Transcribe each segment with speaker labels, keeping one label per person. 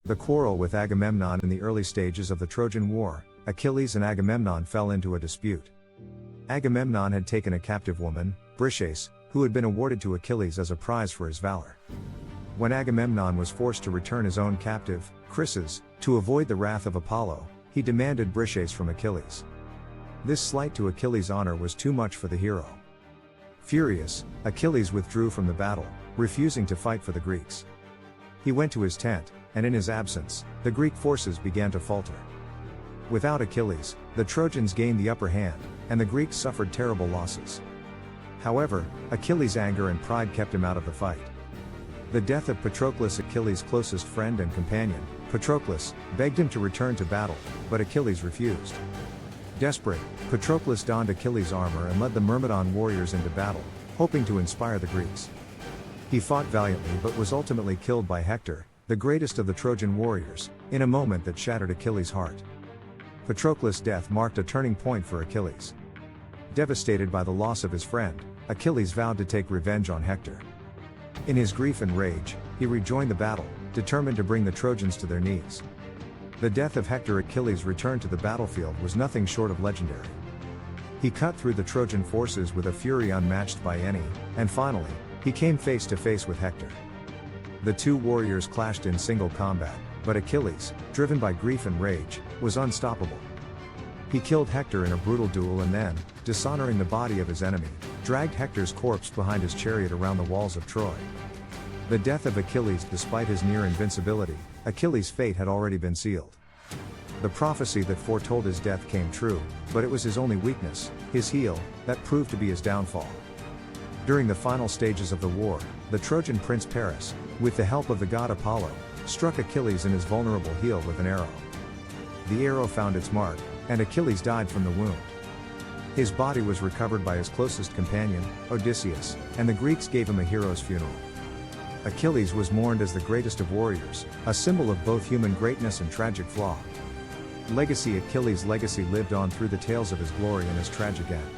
Speaker 1: The quarrel with Agamemnon. In the early stages of the Trojan War, Achilles and Agamemnon fell into a dispute. Agamemnon had taken a captive woman, Briseis, who had been awarded to Achilles as a prize for his valor. When Agamemnon was forced to return his own captive, Chryses, to avoid the wrath of Apollo, he demanded Briseis from Achilles. This slight to Achilles' honor was too much for the hero. Furious, Achilles withdrew from the battle, refusing to fight for the Greeks. He went to his tent, and in his absence, the Greek forces began to falter. Without Achilles, the Trojans gained the upper hand, and the Greeks suffered terrible losses. However, Achilles' anger and pride kept him out of the fight. The death of Patroclus, Achilles' closest friend and companion, Patroclus, begged him to return to battle, but Achilles refused. Desperate, Patroclus donned Achilles' armor and led the Myrmidon warriors into battle, hoping to inspire the Greeks. He fought valiantly but was ultimately killed by Hector, the greatest of the Trojan warriors, in a moment that shattered Achilles' heart. Patroclus' death marked a turning point for Achilles. Devastated by the loss of his friend, Achilles vowed to take revenge on Hector. In his grief and rage, he rejoined the battle, determined to bring the Trojans to their knees. The death of Hector. Achilles' return to the battlefield was nothing short of legendary. He cut through the Trojan forces with a fury unmatched by any, and finally, he came face to face with Hector. The two warriors clashed in single combat, but Achilles, driven by grief and rage, was unstoppable. He killed Hector in a brutal duel and then, dishonoring the body of his enemy, dragged Hector's corpse behind his chariot around the walls of Troy. The death of Achilles. Despite his near invincibility, Achilles' fate had already been sealed. The prophecy that foretold his death came true, but it was his only weakness, his heel, that proved to be his downfall. During the final stages of the war, the Trojan prince Paris, with the help of the god Apollo, struck Achilles in his vulnerable heel with an arrow. The arrow found its mark, and Achilles died from the wound. His body was recovered by his closest companion, Odysseus, and the Greeks gave him a hero's funeral. Achilles was mourned as the greatest of warriors, a symbol of both human greatness and tragic flaw. Legacy. Achilles' legacy lived on through the tales of his glory and his tragic end.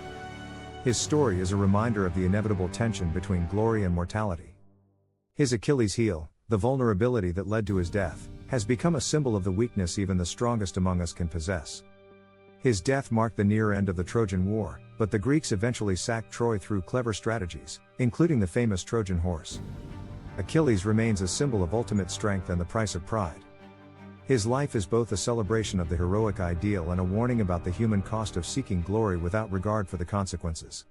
Speaker 1: His story is a reminder of the inevitable tension between glory and mortality. His Achilles' heel, the vulnerability that led to his death, has become a symbol of the weakness even the strongest among us can possess. His death marked the near end of the Trojan War, but the Greeks eventually sacked Troy through clever strategies, including the famous Trojan horse. Achilles remains a symbol of ultimate strength and the price of pride. His life is both a celebration of the heroic ideal and a warning about the human cost of seeking glory without regard for the consequences.